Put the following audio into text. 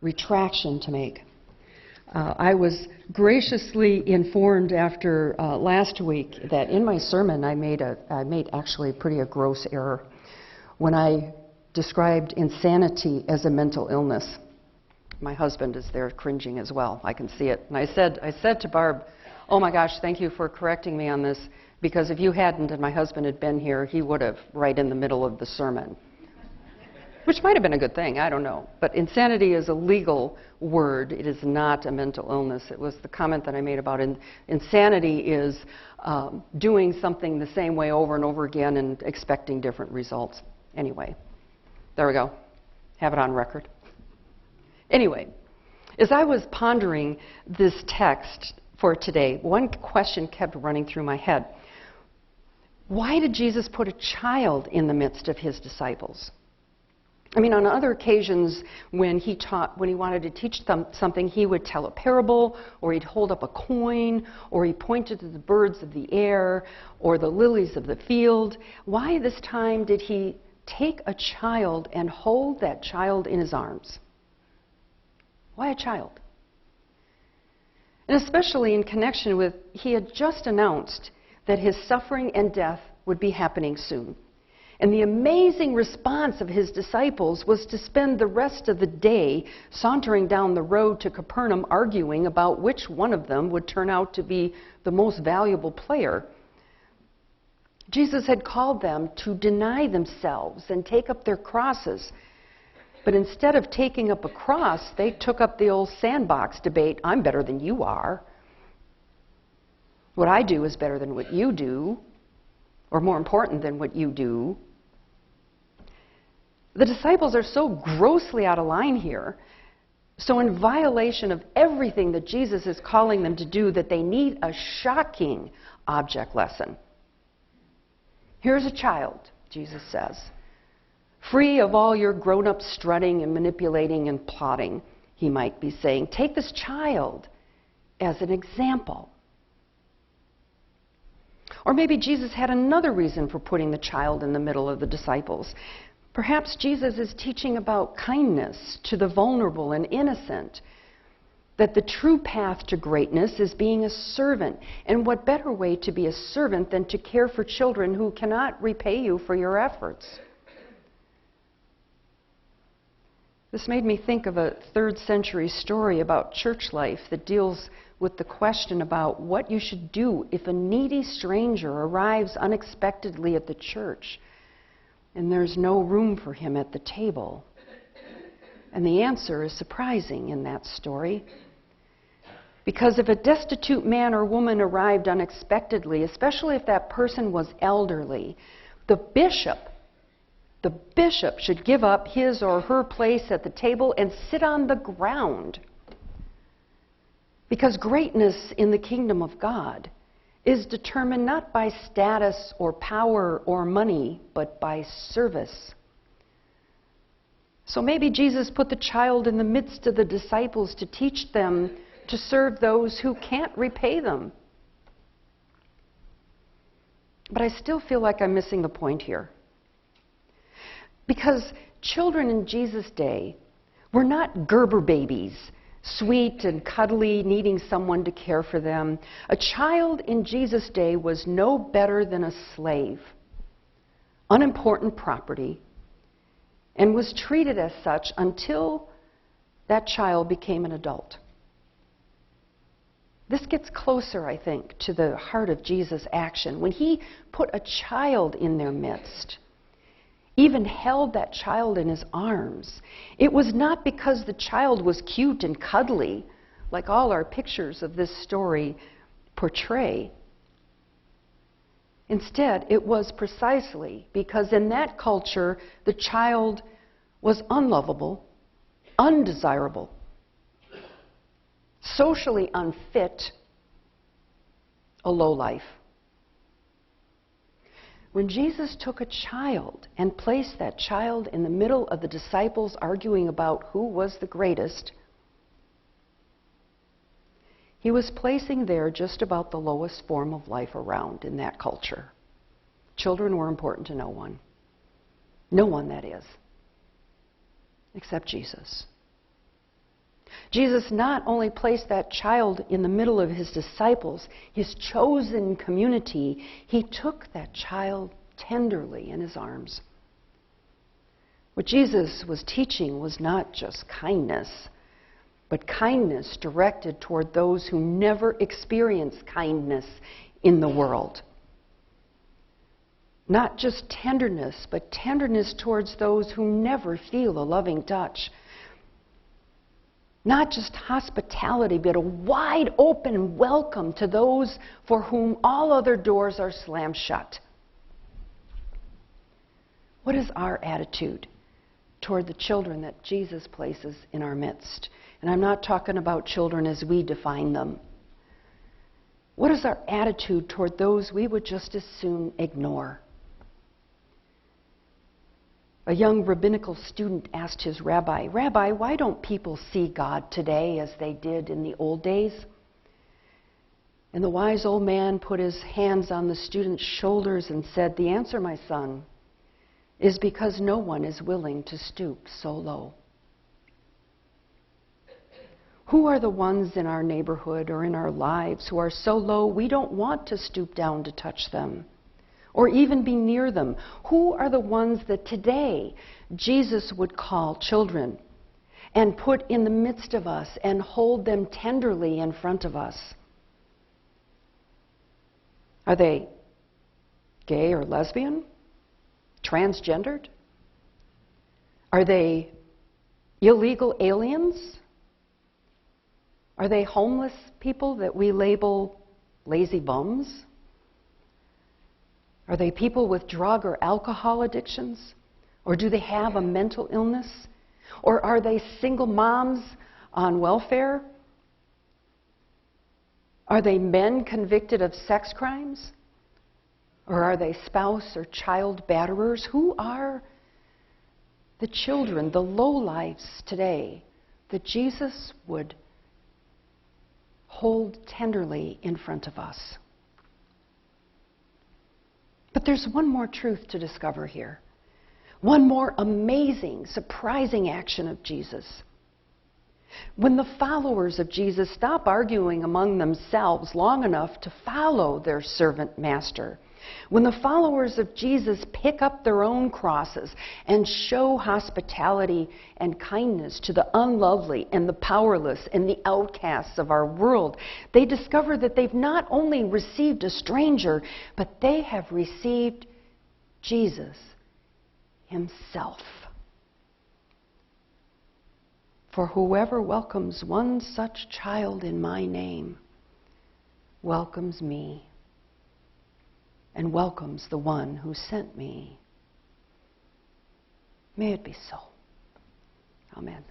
retraction to make. I was graciously informed after last week that in my sermon I made actually a gross error when I described insanity as a mental illness. My husband is there cringing as well. I can see it. And I said to Barb, "Oh my gosh, thank you for correcting me on this, because if you hadn't and my husband had been here, he would have right in the middle of the sermon." Which might have been a good thing, I don't know. But insanity is a legal word. It is not a mental illness. It was the comment that I made about insanity is doing something the same way over and over again and expecting different results. Anyway, there we go. Have it on record. Anyway, as I was pondering this text for today, one question kept running through my head. Why did Jesus put a child in the midst of his disciples? I mean, on other occasions when he wanted to teach them something, he would tell a parable, or he'd hold up a coin, or he pointed to the birds of the air, or the lilies of the field. Why this time did he take a child and hold that child in his arms? Why a child? And especially in connection with, he had just announced that his suffering and death would be happening soon. And the amazing response of his disciples was to spend the rest of the day sauntering down the road to Capernaum arguing about which one of them would turn out to be the most valuable player. Jesus had called them to deny themselves and take up their crosses. But instead of taking up a cross, they took up the old sandbox debate, I'm better than you are. What I do is better than what you do, or more important than what you do. The disciples are so grossly out of line here, so in violation of everything that Jesus is calling them to do, that they need a shocking object lesson. Here's a child, Jesus says, free of all your grown-up strutting and manipulating and plotting, he might be saying. Take this child as an example. Or maybe Jesus had another reason for putting the child in the middle of the disciples. Perhaps Jesus is teaching about kindness to the vulnerable and innocent, that the true path to greatness is being a servant. And what better way to be a servant than to care for children who cannot repay you for your efforts? This made me think of a 3rd century story about church life that deals with the question about what you should do if a needy stranger arrives unexpectedly at the church and there's no room for him at the table. And the answer is surprising in that story. Because if a destitute man or woman arrived unexpectedly, especially if that person was elderly, the bishop should give up his or her place at the table and sit on the ground. Because greatness in the kingdom of God is determined not by status or power or money, but by service. So maybe Jesus put the child in the midst of the disciples to teach them to serve those who can't repay them. But I still feel like I'm missing the point here. Because children in Jesus' day were not Gerber babies, sweet and cuddly, needing someone to care for them. A child in Jesus' day was no better than a slave, unimportant property, and was treated as such until that child became an adult. This gets closer, I think, to the heart of Jesus' action. When he put a child in their midst, even held that child in his arms, it was not because the child was cute and cuddly, like all our pictures of this story portray. Instead, it was precisely because in that culture, the child was unlovable, undesirable, socially unfit, a lowlife. When Jesus took a child and placed that child in the middle of the disciples arguing about who was the greatest, he was placing there just about the lowest form of life around in that culture. Children were important to no one. No one, that is, except Jesus. Jesus not only placed that child in the middle of his disciples, his chosen community, he took that child tenderly in his arms. What Jesus was teaching was not just kindness, but kindness directed toward those who never experience kindness in the world. Not just tenderness, but tenderness towards those who never feel a loving touch. Not just hospitality, but a wide open welcome to those for whom all other doors are slammed shut. What is our attitude toward the children that Jesus places in our midst? And I'm not talking about children as we define them. What is our attitude toward those we would just as soon ignore? A young rabbinical student asked his rabbi, "Rabbi, why don't people see God today as they did in the old days?" And the wise old man put his hands on the student's shoulders and said, "The answer, my son, is because no one is willing to stoop so low." Who are the ones in our neighborhood or in our lives who are so low we don't want to stoop down to touch them or even be near them? Who are the ones that today Jesus would call children and put in the midst of us and hold them tenderly in front of us? Are they gay or lesbian? Transgendered? Are they illegal aliens? Are they homeless people that we label lazy bums? Are they people with drug or alcohol addictions? Or do they have a mental illness? Or are they single moms on welfare? Are they men convicted of sex crimes? Or are they spouse or child batterers? Who are the children, the lowlifes today that Jesus would hold tenderly in front of us? But there's one more truth to discover here. One more amazing, surprising action of Jesus. When the followers of Jesus stop arguing among themselves long enough to follow their servant master, when the followers of Jesus pick up their own crosses and show hospitality and kindness to the unlovely and the powerless and the outcasts of our world, they discover that they've not only received a stranger, but they have received Jesus himself. For whoever welcomes one such child in my name welcomes me and welcomes the one who sent me. May it be so. Amen.